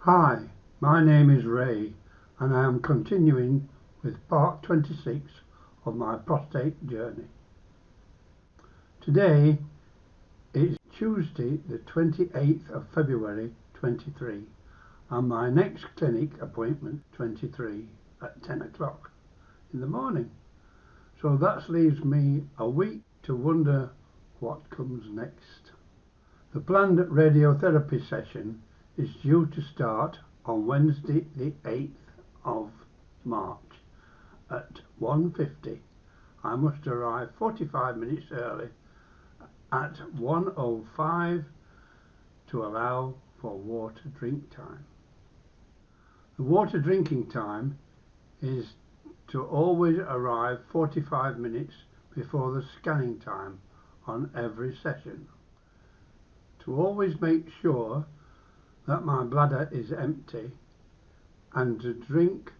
Hi, my name is Ray and I am continuing with part 26 of my prostate journey. Today is Tuesday the 28th of February 23 and my next clinic appointment 23 at 10 o'clock in the morning. So that leaves me a week to wonder what comes next. The planned radiotherapy session is due to start on Wednesday the 8th of March at 1:50. I must arrive 45 minutes early at 1:05 to allow for water drink time. The water drinking time is to always arrive 45 minutes before the scanning time on every session. To always make sure that my bladder is empty and to drink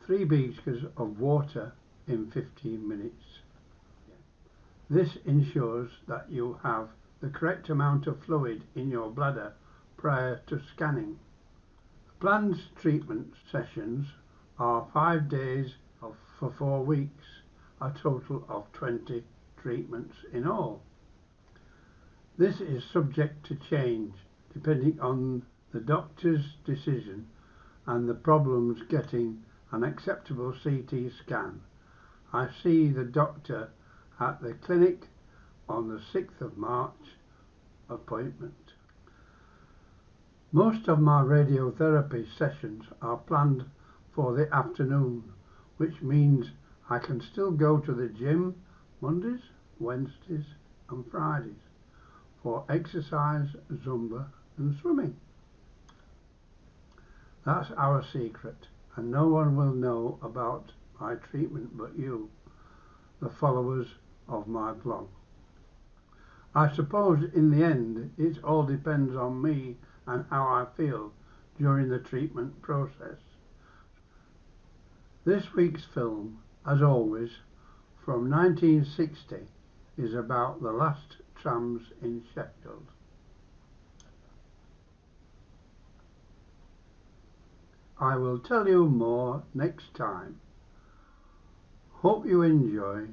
3 beakers of water in 15 minutes. This ensures that you have the correct amount of fluid in your bladder prior to scanning. The planned treatment sessions are 5 days for 4 weeks, a total of 20 treatments in all. This is subject to change depending on the doctor's decision and the problems getting an acceptable CT scan. I see the doctor at the clinic on the 6th of March appointment. Most of my radiotherapy sessions are planned for the afternoon, which means I can still go to the gym Mondays, Wednesdays and Fridays for exercise, Zumba and swimming. That's our secret, and no one will know about my treatment but you, the followers of my blog. I suppose in the end it all depends on me and how I feel during the treatment process. This week's film, as always, from 1960, is about the last trams in Sheffield. I will tell you more next time. Hope you enjoy.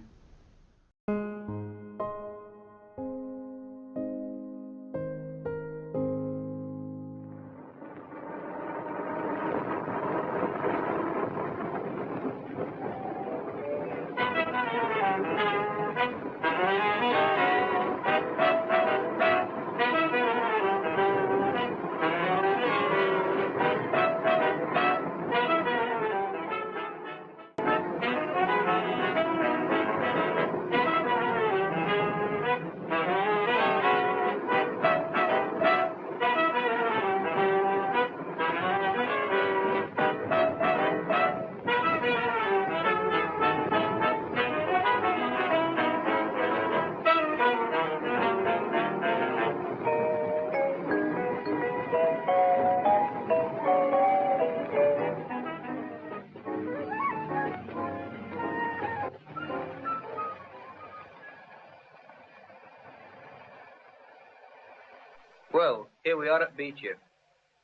Well, here we are at Beecher.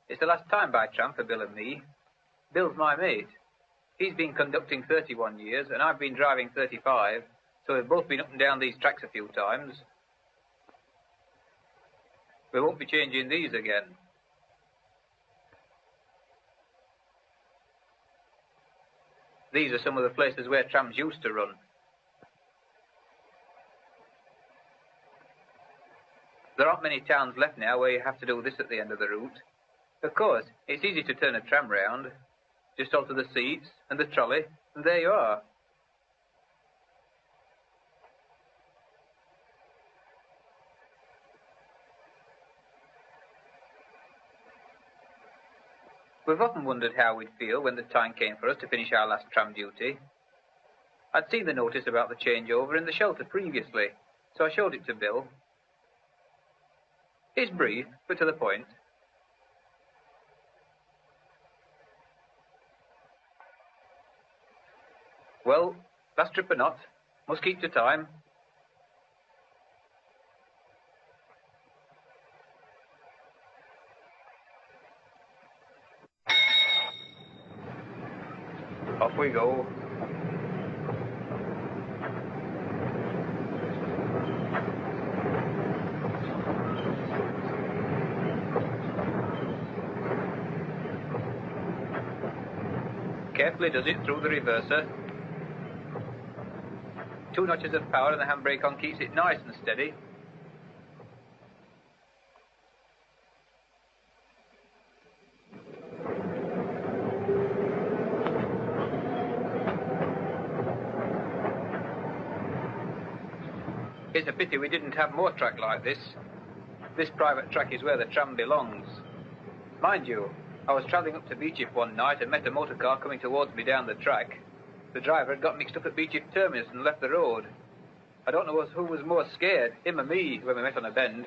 It's the last time by tram for Bill and me. Bill's my mate. He's been conducting 31 years, and I've been driving 35, so we've both been up and down these tracks a few times. We won't be changing these again. These are some of the places where trams used to run. There aren't many towns left now where you have to do this at the end of the route. Of course, it's easy to turn a tram round. Just alter the seats and the trolley, and there you are. We've often wondered how we'd feel when the time came for us to finish our last tram duty. I'd seen the notice about the changeover in the shelter previously, so I showed it to Bill. It's brief, but to the point. Well, last trip or not, must keep to time. Off we go. Carefully does it through the reverser. 2 notches of power and the handbrake on keeps it nice and steady. It's a pity we didn't have more track like this. This private track is where the tram belongs. Mind you, I was travelling up to Beechif one night and met a motor car coming towards me down the track. The driver had got mixed up at Beechif Terminus and left the road. I don't know who was more scared, him or me, when we met on a bend.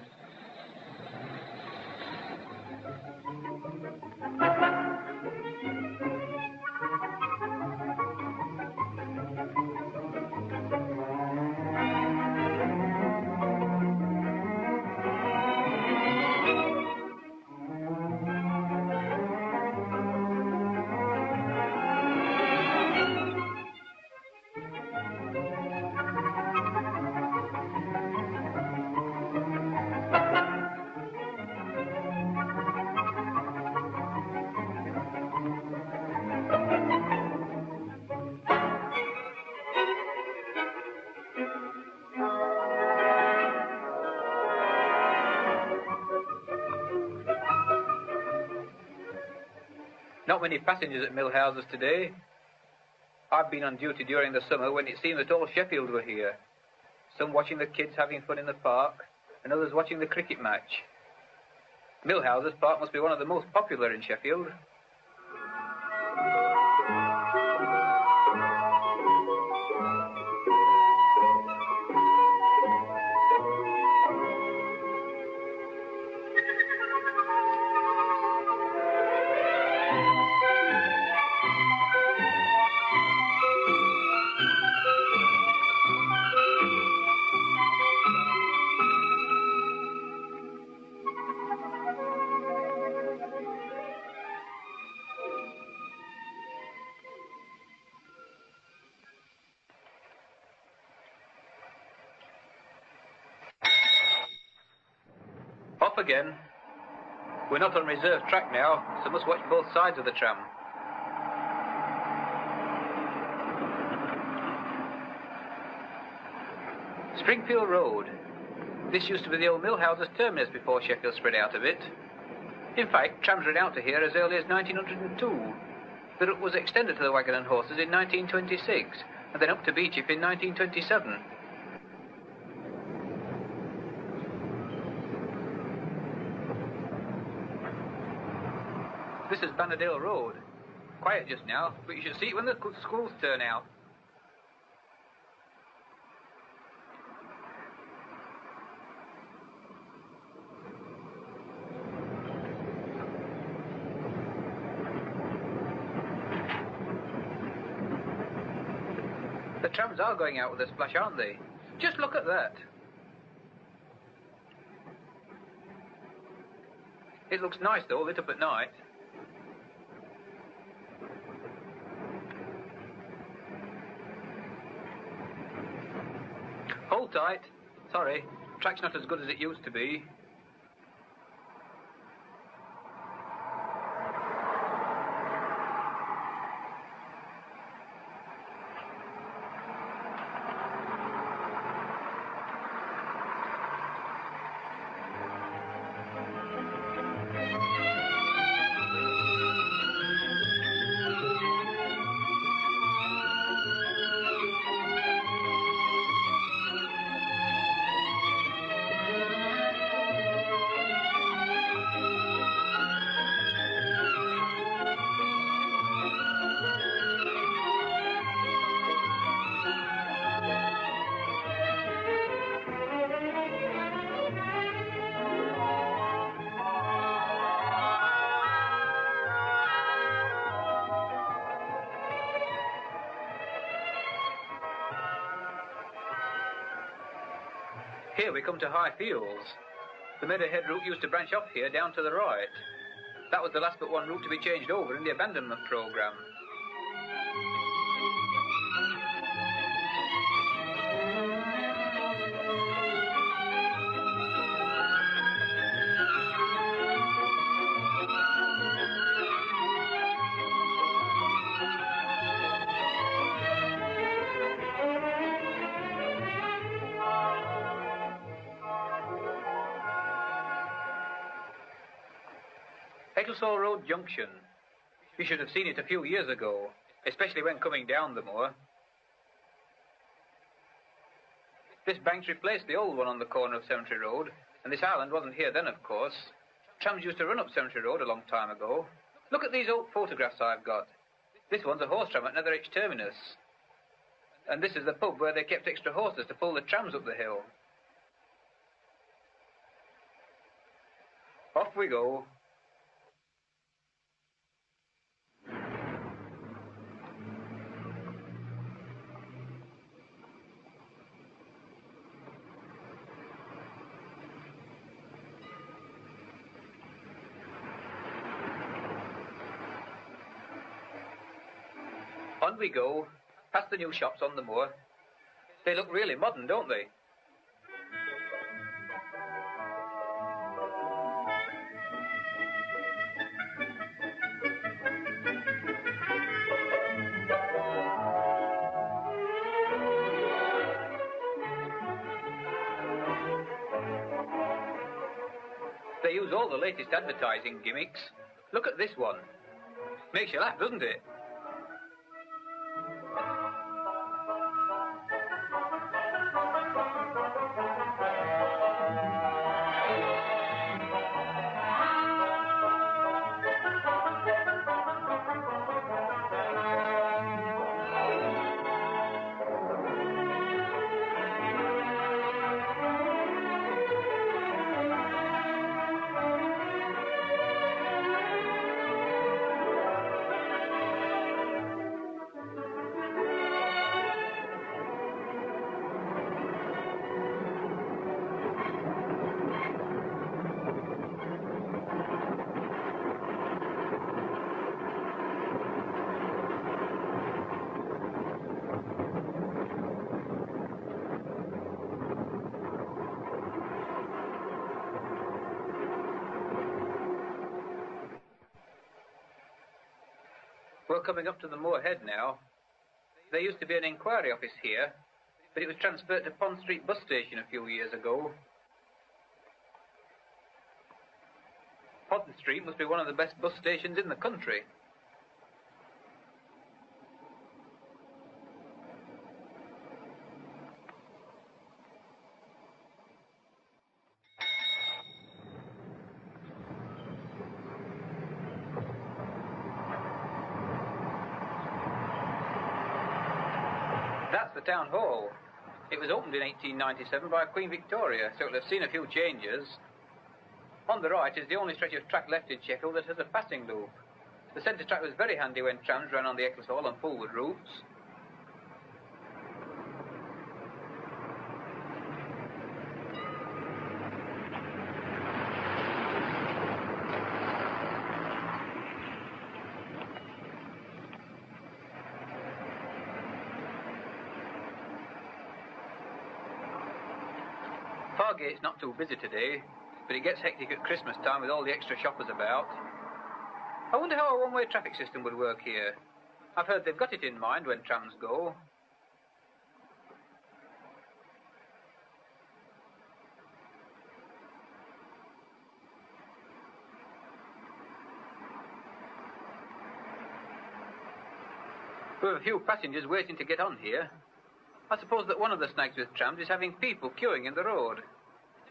Not many passengers at Millhouses today. I've been on duty during the summer when it seemed that all Sheffield were here. Some watching the kids having fun in the park, and others watching the cricket match. Millhouses Park must be one of the most popular in Sheffield. Off again. We're not on reserve track now, so must watch both sides of the tram. Springfield Road. This used to be the old Millhouses terminus before Sheffield spread out a bit. In fact, trams ran out to here as early as 1902. The route was extended to the Wagon and Horses in 1926, and then up to Beechif in 1927. This is Bannerdale Road. Quiet just now, but you should see it when the schools turn out. The trams are going out with a splash, aren't they? Just look at that. It looks nice though, lit up at night. Hold tight. Sorry, track's not as good as it used to be. Here we come to High Fields. The Meadowhead route used to branch off here down to the right. That was the last but one route to be changed over in the abandonment programme. Ecclesall Road Junction. You should have seen it a few years ago, especially when coming down the moor. This bank's replaced the old one on the corner of Cemetery Road, and this island wasn't here then, of course. Trams used to run up Cemetery Road a long time ago. Look at these old photographs I've got. This one's a horse tram at Netherwich Terminus. And this is the pub where they kept extra horses to pull the trams up the hill. Off we go. On we go, past the new shops on the moor. They look really modern, don't they? They use all the latest advertising gimmicks. Look at this one. Makes you laugh, doesn't it? We're coming up to the Moor Head now. There used to be an inquiry office here, but it was transferred to Pond Street bus station a few years ago. Pond Street must be one of the best bus stations in the country. That's the town hall. It was opened in 1897 by Queen Victoria, so it'll have seen a few changes. On the right is the only stretch of track left in Sheffield that has a passing loop. The centre track was very handy when trams ran on the Ecclesall and Fulwood routes. Fargate's not too busy today, but it gets hectic at Christmas time with all the extra shoppers about. I wonder how a one-way traffic system would work here. I've heard they've got it in mind when trams go. We have a few passengers waiting to get on here. I suppose that one of the snags with trams is having people queuing in the road.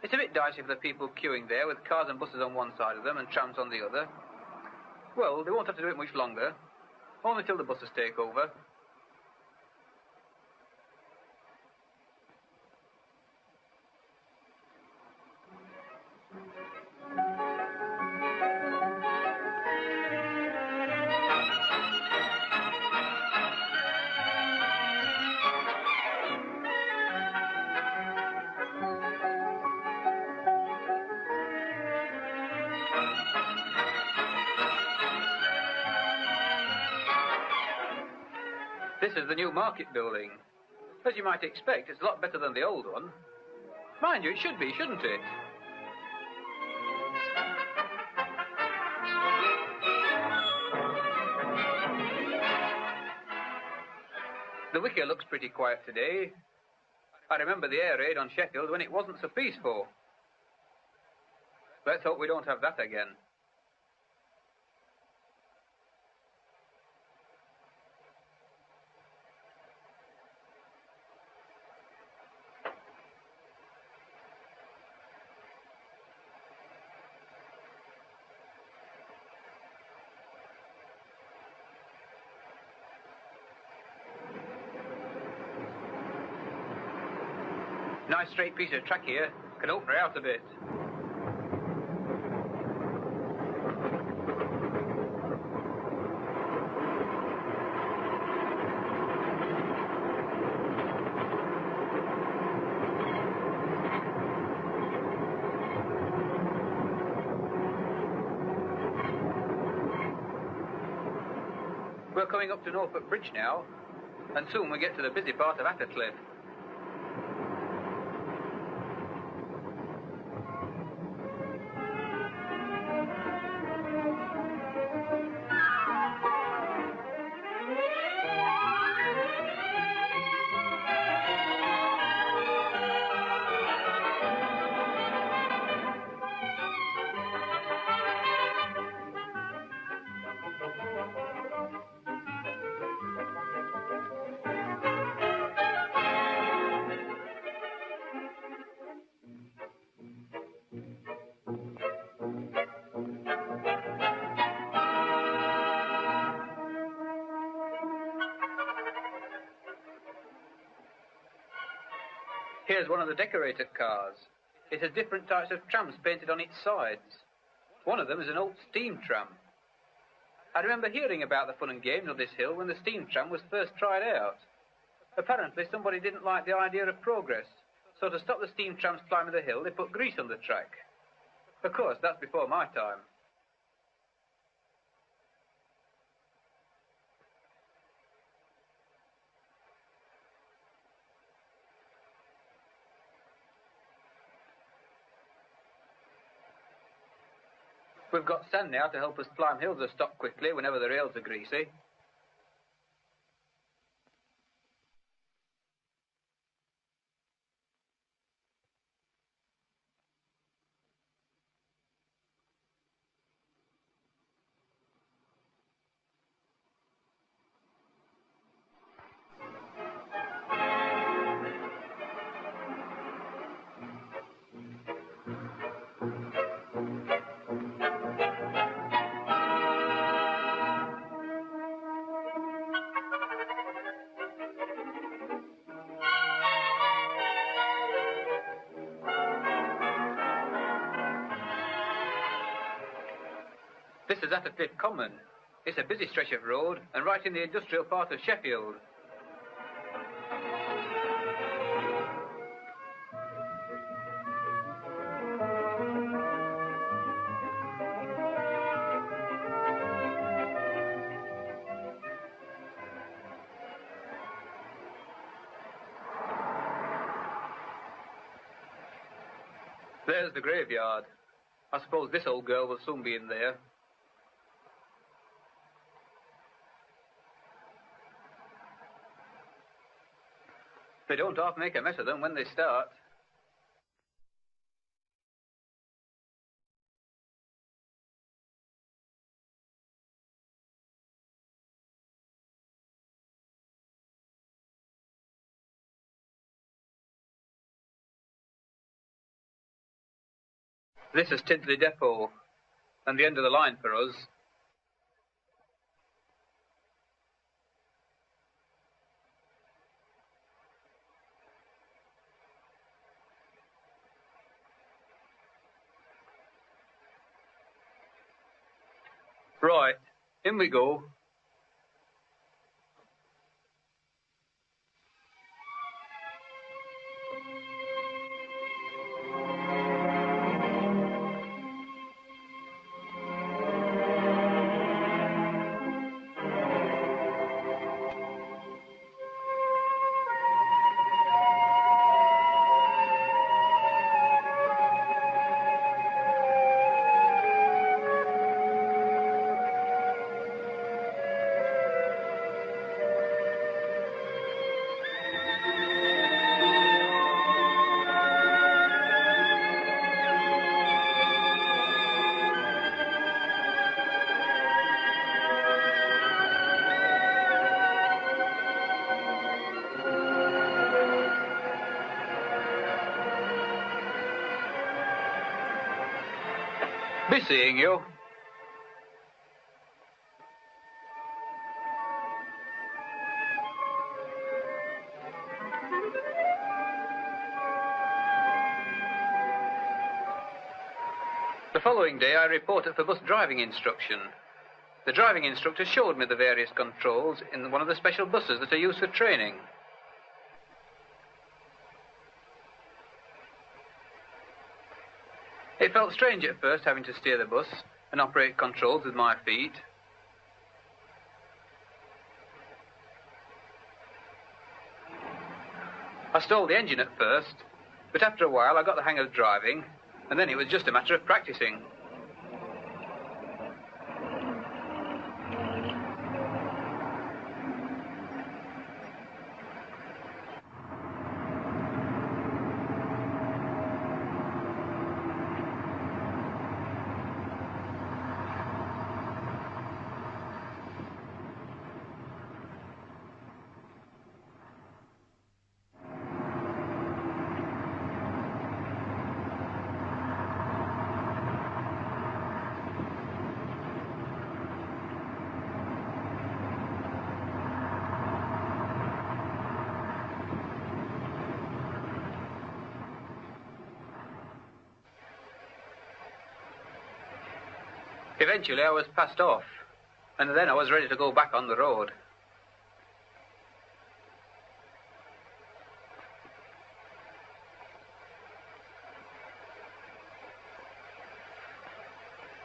It's a bit dicey for the people queuing there with cars and buses on one side of them and trams on the other. Well, they won't have to do it much longer, only till the buses take over. This is the new market building. As you might expect, it's a lot better than the old one. Mind you, it should be, shouldn't it? The wicket looks pretty quiet today. I remember the air raid on Sheffield when it wasn't so peaceful. Let's hope we don't have that again. Nice straight piece of track here. Can open her out a bit. We're coming up to Norfolk Bridge now, and soon we get to the busy part of Attercliffe. Here's one of the decorated cars. It has different types of trams painted on its sides. One of them is an old steam tram. I remember hearing about the fun and games of this hill when the steam tram was first tried out. Apparently somebody didn't like the idea of progress, so to stop the steam trams climbing the hill, they put grease on the track. Of course, that's before my time. We've got sand now to help us climb hills or stop quickly whenever the rails are greasy. This is Attercliffe Common. It's a busy stretch of road and right in the industrial part of Sheffield. There's the graveyard. I suppose this old girl will soon be in there. They don't half make a mess of them when they start. This is Tidley Depot, and the end of the line for us. Right, in we go. Be seeing you. following day I reported for bus driving instruction. The driving instructor showed me the various controls in one of the special buses that are used for training. It felt strange at first having to steer the bus and operate controls with my feet. I stalled the engine at first, but after a while I got the hang of driving, and then it was just a matter of practicing. Eventually I was passed off, and then I was ready to go back on the road.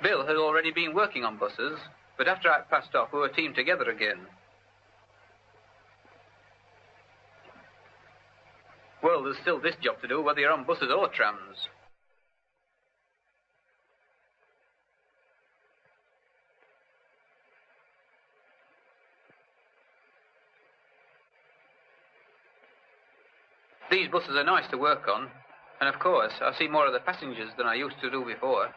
Bill had already been working on buses, but after I passed off, we were teamed together again. Well, there's still this job to do, whether you're on buses or trams. These buses are nice to work on, and of course, I see more of the passengers than I used to do before.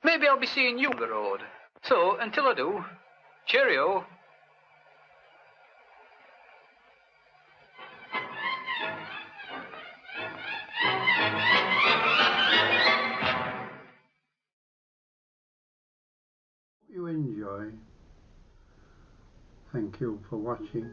Maybe I'll be seeing you on the road. So, until I do, cheerio. You enjoy. Thank you for watching.